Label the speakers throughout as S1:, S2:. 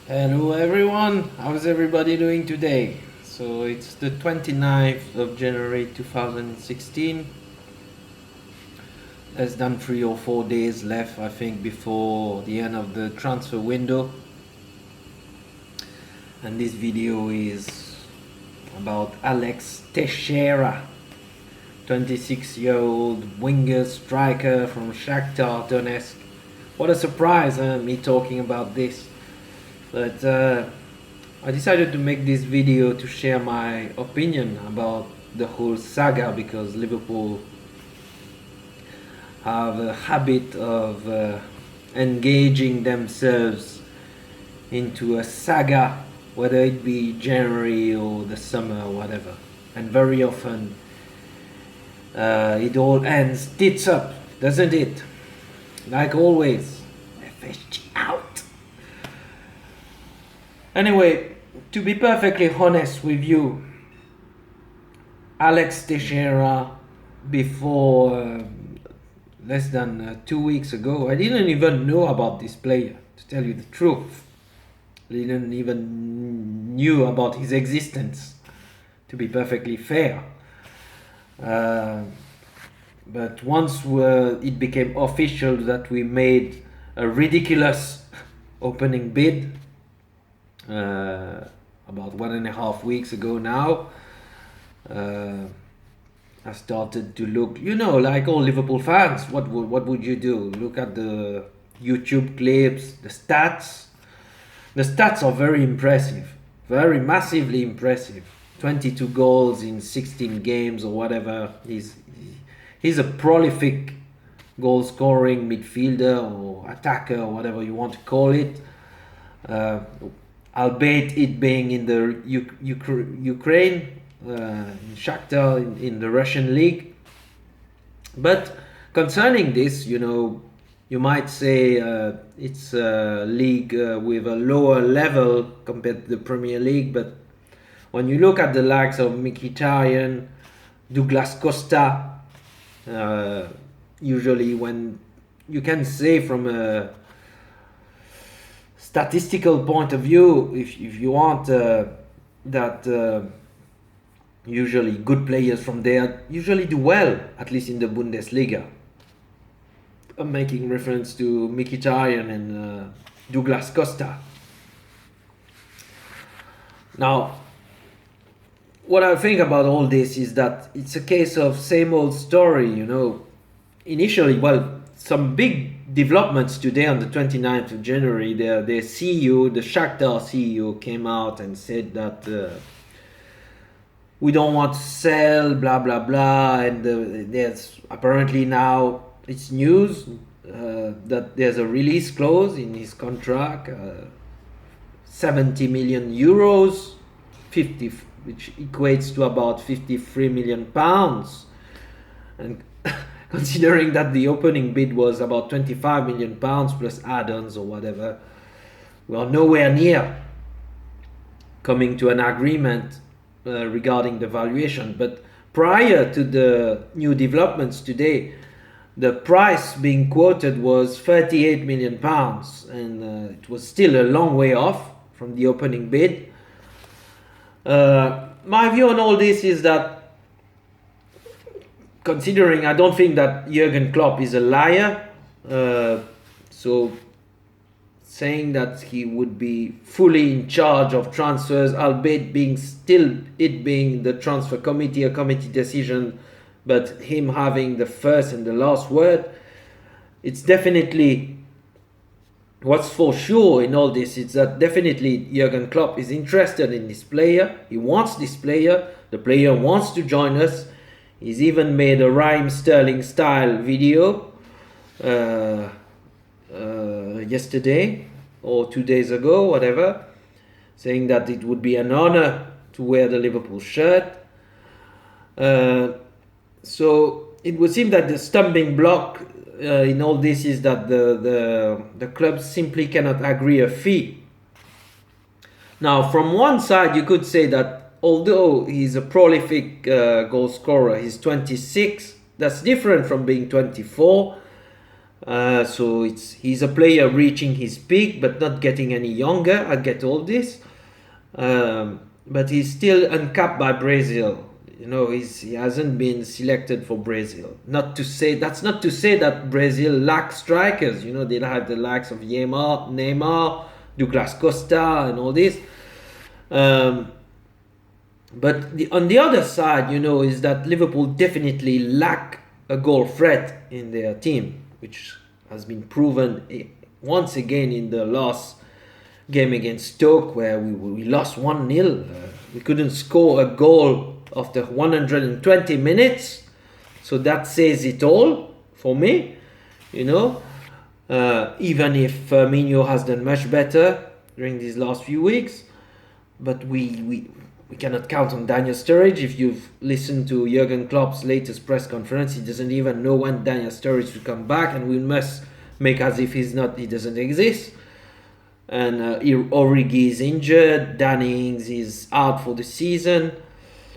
S1: Hello everyone, how's everybody doing today? So it's the 29th of January 2016. Less than 3 or 4 days left, I think, before the end of the transfer window. And this video is about Alex Teixeira, 26-year-old winger striker from Shakhtar Donetsk. What a surprise, me talking about this. But I decided to make this video to share my opinion about the whole saga, because Liverpool have a habit of engaging themselves into a saga, whether it be January or the summer or whatever, and very often it all ends tits up, doesn't it? Like always, FSG out. Anyway, to be perfectly honest with you, Alex Teixeira, before less than 2 weeks ago, I didn't even know about this player, to tell you the truth. I didn't even knew about his existence, to be perfectly fair. But once it became official that we made a ridiculous opening bid, about 1.5 weeks ago now, I started to look, like all Liverpool fans, what would you do? Look at the YouTube clips, the stats. The stats are very impressive, very massively impressive. 22 goals in 16 games or whatever. He's a prolific goal-scoring midfielder or attacker or whatever you want to call it. Albeit it being in the Ukraine, in Shakhtar, in the Russian league. But concerning this, you might say it's a league with a lower level compared to the Premier League. But when you look at the likes of Mkhitaryan, Douglas Costa, usually when you can say from a statistical point of view, if you want, that usually good players from there usually do well, at least in the Bundesliga. I'm making reference to Mkhitaryan and Douglas Costa. Now, what I think about all this is that it's a case of same old story, Initially, some big developments today on the 29th of January. The CEO, the Shakhtar CEO, came out and said that we don't want to sell, blah, blah, blah. And there's apparently now, it's news that there's a release clause in his contract, 70 million euros, 50, which equates to about 53 million pounds. And considering that the opening bid was about 25 million pounds plus add-ons or whatever, we are nowhere near coming to an agreement regarding the valuation. But prior to the new developments today, the price being quoted was 38 million pounds, and it was still a long way off from the opening bid. My view on all this is that, considering I don't think that Jurgen Klopp is a liar, so saying that he would be fully in charge of transfers, albeit being the transfer committee, a committee decision, but him having the first and the last word, it's definitely, what's for sure in all this is that definitely Jurgen Klopp is interested in this player. He wants this player. The player wants to join us. He's even made a Raheem Sterling style video yesterday or 2 days ago, whatever, saying that it would be an honor to wear the Liverpool shirt. So it would seem that the stumbling block in all this is that the club simply cannot agree a fee. Now, from one side, you could say that although he's a prolific goal scorer, he's 26. That's different from being 24. So he's a player reaching his peak but not getting any younger. I get all this. But he's still uncapped by Brazil. He hasn't been selected for Brazil. That's not to say that Brazil lacks strikers. They have the likes of Neymar, Douglas Costa, and all this. But on the other side, is that Liverpool definitely lack a goal threat in their team, which has been proven once again in the last game against Stoke, where we lost 1-0. We couldn't score a goal after 120 minutes. So that says it all for me, even if Firmino has done much better during these last few weeks. But we cannot count on Daniel Sturridge. If you've listened to Jurgen Klopp's latest press conference, he doesn't even know when Daniel Sturridge will come back, and we must make as if he doesn't exist. And Origi is injured, Danny Ings is out for the season,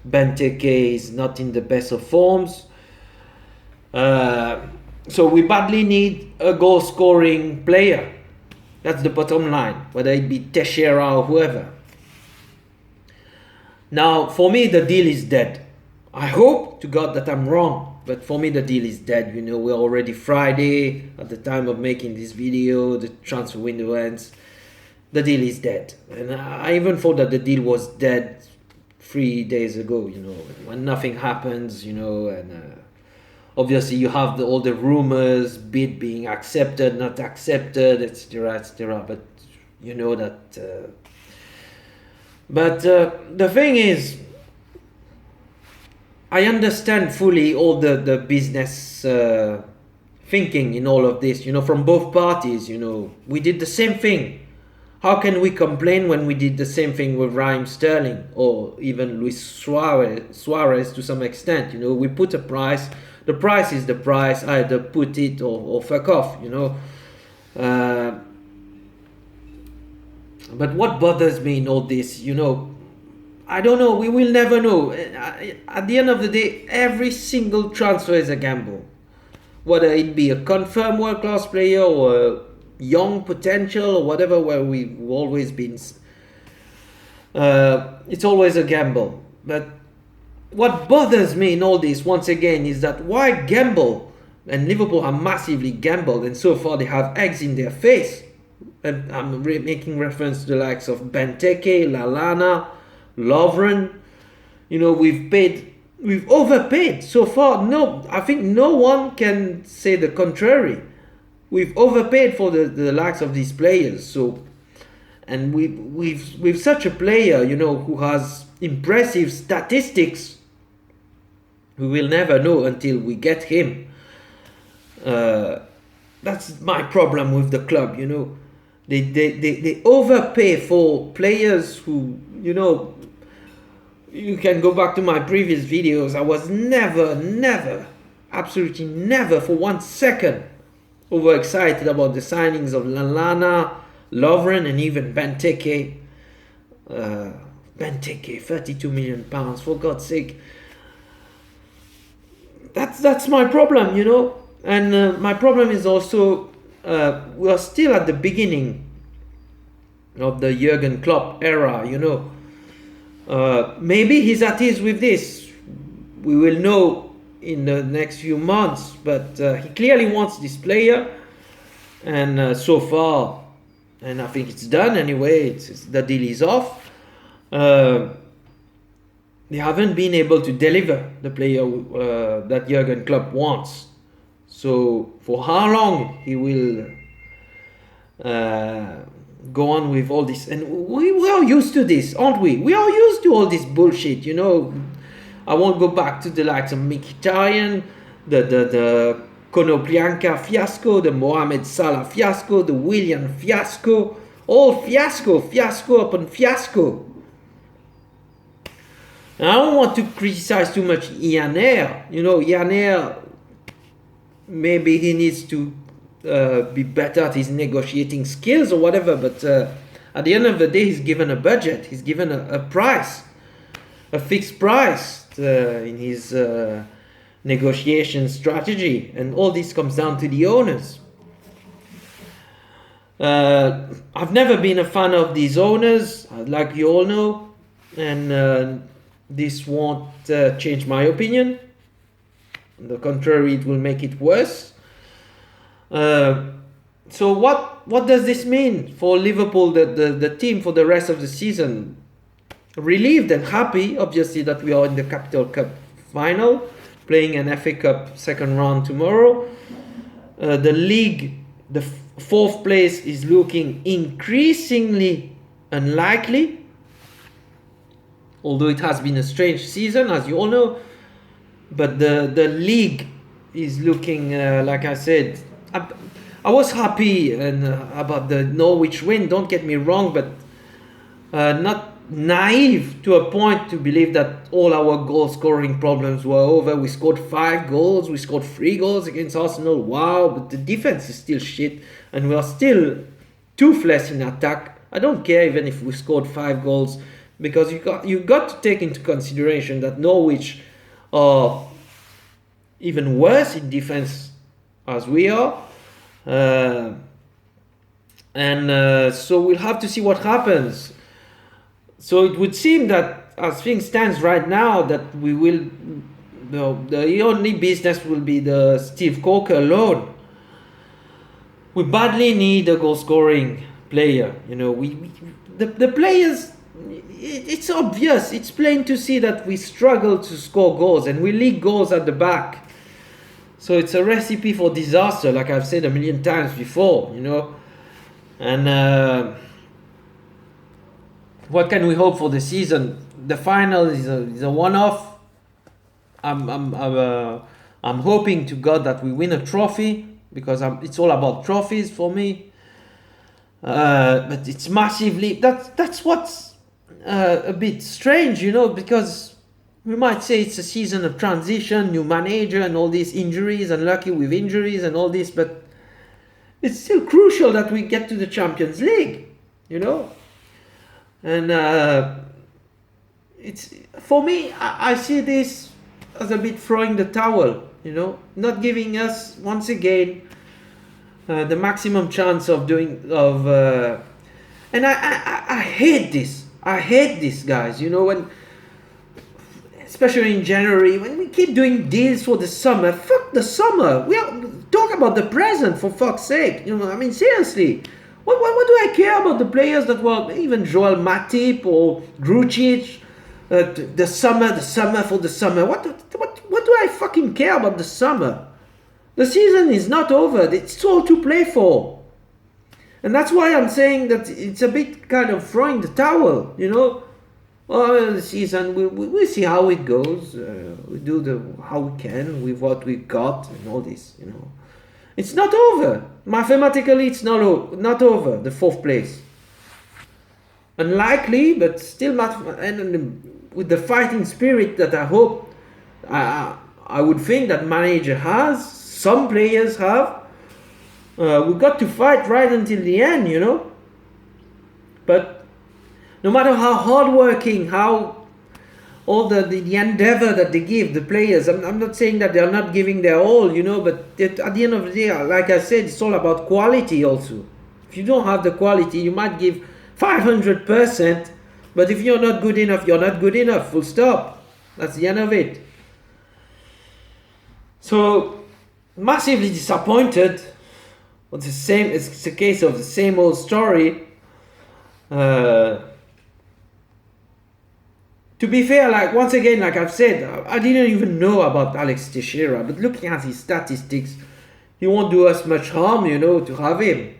S1: Benteke is not in the best of forms. So we badly need a goal-scoring player. That's the bottom line, whether it be Teixeira or whoever. Now, for me, the deal is dead. I hope to God that I'm wrong, but for me, the deal is dead. We're already Friday at the time of making this video. The transfer window ends. The deal is dead. And I even thought that the deal was dead 3 days ago, when nothing happens, and obviously you have all the rumors, bid being accepted, not accepted, etc., etc. But that... But the thing is, I understand fully all the business thinking in all of this, from both parties. We did the same thing. How can we complain when we did the same thing with Raheem Sterling or even Luis Suarez to some extent? We put a price. The price is the price. Either put it or fuck off. But what bothers me in all this, I don't know. We will never know. At the end of the day, every single transfer is a gamble. Whether it be a confirmed world-class player or a young potential or whatever, where we've always been. It's always a gamble. But what bothers me in all this, once again, is that why gamble? And Liverpool have massively gambled, and so far they have eggs in their face. And I'm making reference to the likes of Benteke, Lallana, Lovren. We've overpaid so far. No, I think no one can say the contrary. We've overpaid for the likes of these players. So, and with such a player, who has impressive statistics, we will never know until we get him. That's my problem with the club. They overpay for players who, you can go back to my previous videos. I was never, absolutely never for 1 second overexcited about the signings of Lallana, Lovren, and even Benteke. Benteke, £32 million, for God's sake. That's my problem, And my problem is also, we are still at the beginning of the Jurgen Klopp era, maybe he's at ease with this. We will know in the next few months, but he clearly wants this player, and so far, and I think it's done anyway, the deal is off. They haven't been able to deliver the player that Jurgen Klopp wants. So for how long he will go on with all this? And we are used to this, aren't we? We are used to all this bullshit, I won't go back to the likes of Mkhitaryan, the Konoplyanka fiasco, the Mohamed Salah fiasco, the Willian fiasco. All fiasco upon fiasco. And I don't want to criticize too much Ian Ayre. Ian Ayre, maybe he needs to be better at his negotiating skills or whatever, but at the end of the day, he's given a budget, he's given a price, a fixed price in his negotiation strategy, and all this comes down to the owners. I've never been a fan of these owners, like you all know, and this won't change my opinion. On the contrary, it will make it worse. So what does this mean for Liverpool, the team, for the rest of the season? Relieved and happy, obviously, that we are in the Capital Cup final, playing an FA Cup second round tomorrow. The league, the fourth place is looking increasingly unlikely, although it has been a strange season, as you all know. But the league is looking, like I said, I was happy about the Norwich win, don't get me wrong, but not naive to a point to believe that all our goal scoring problems were over. We scored 5 goals, we scored 3 goals against Arsenal, wow, but the defense is still shit, and we are still toothless in attack. I don't care even if we scored 5 goals, because you got to take into consideration that Norwich are even worse in defense as we are. So we'll have to see what happens. So it would seem that, as things stands right now, that we will, the only business will be the Steve Coker loan. We badly need a goal scoring player. The players, it's obvious, it's plain to see that we struggle to score goals and we leak goals at the back. So it's a recipe for disaster, like I've said a million times before, And what can we hope for the season? The final is a one-off. I'm hoping to God that we win a trophy, because it's all about trophies for me. But it's massively, that's what's a bit strange, because we might say it's a season of transition, new manager and all these injuries, unlucky with injuries and all this, but it's still crucial that we get to the Champions League, And it's, for me, I see this as a bit throwing the towel, not giving us once again the maximum chance of and I hate this. I hate this, guys. When, especially in January, when we keep doing deals for the summer. Fuck the summer. Talk about the present, for fuck's sake. Seriously. What do I care about the players that were, even Joel Matip or Grujic, the summer for the summer? What do I fucking care about the summer? The season is not over. It's all to play for. And that's why I'm saying that it's a bit kind of throwing the towel, the season, we'll see how it goes. We do how we can with what we got and all this, It's not over. Mathematically, it's not over, the 4th place. Unlikely, but still and with the fighting spirit that I hope, I would think that manager has, some players have, we got to fight right until the end, But no matter how hardworking, how all the endeavor that they give the players, I'm not saying that they're not giving their all, but at the end of the day, like I said, it's all about quality also. If you don't have the quality, you might give 500%, but if you're not good enough, you're not good enough, full stop. That's the end of it. So, massively disappointed. It's a case of the same old story. To be fair, once again, like I've said, I didn't even know about Alex Teixeira, but looking at his statistics, he won't do us much harm, to have him.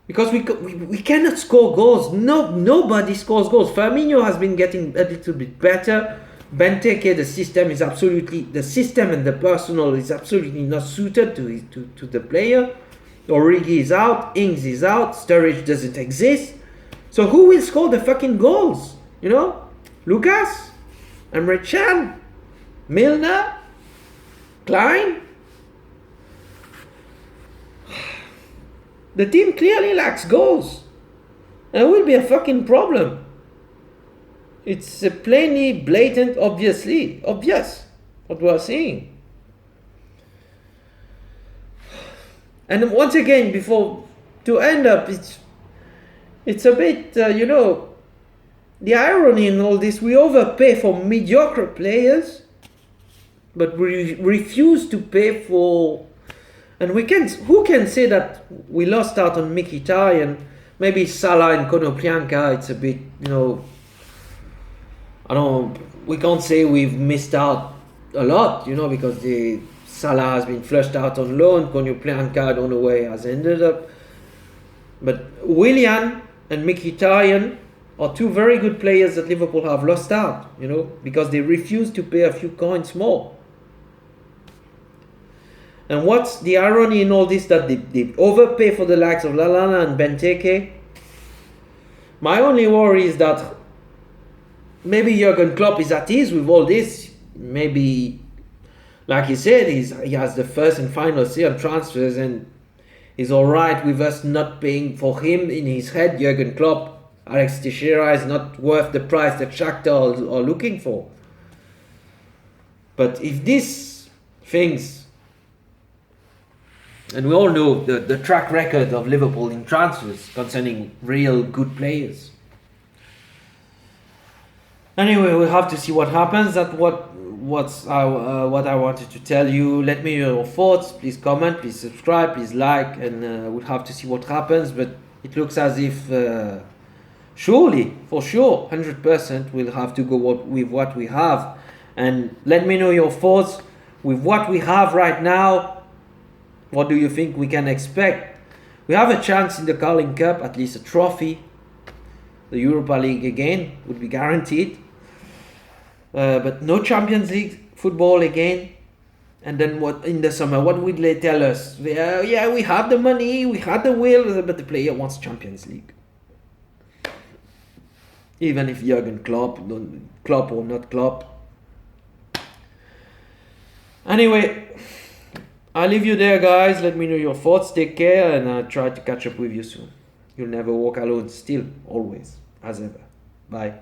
S1: Because we cannot score goals. Nobody scores goals. Firmino has been getting a little bit better. Benteke, the system and the personnel is absolutely not suited to the player. Origi is out, Ings is out, Sturridge doesn't exist. So who will score the fucking goals? Lucas, Emre Can, Milner, Klein. The team clearly lacks goals. And it will be a fucking problem. It's a plainly blatant, obvious what we are seeing. And once again, before to end up, it's a bit, the irony in all this, we overpay for mediocre players, but we refuse to pay for, and who can say that we lost out on Mkhitaryan, maybe Salah and Konoplyanka, it's a bit, we can't say we've missed out a lot, because Salah has been flushed out on loan, Konoplyanka, I don't know where he has ended up, but Willian and Mkhitaryan are two very good players that Liverpool have lost out, because they refuse to pay a few coins more. And what's the irony in all this, that they overpay for the likes of Lallana and Benteke? My only worry is that maybe Jurgen Klopp is at ease with all this. Maybe, like he said, he has the first and final say on transfers, and he's alright with us not paying for him. In his head, Jurgen Klopp, Alex Teixeira is not worth the price that Shakhtar are looking for. But if these things, and we all know the track record of Liverpool in transfers concerning real good players. Anyway, we'll have to see what happens. That's what I wanted to tell you. Let me know your thoughts. Please comment, please subscribe, please like, and we'll have to see what happens. But it looks as if surely, for sure, 100% we'll have to go with what we have. And let me know your thoughts with what we have right now. What do you think we can expect? We have a chance in the Carling Cup, at least a trophy. The Europa League again would be guaranteed. But no Champions League football again. And then what in the summer? What would they tell us? Yeah, we have the money, we had the will, but the player wants Champions League. Even if Jurgen Klopp or not Klopp. Anyway, I'll leave you there, guys. Let me know your thoughts. Take care, and I'll try to catch up with you soon. You'll never walk alone, still, always, as ever. Bye.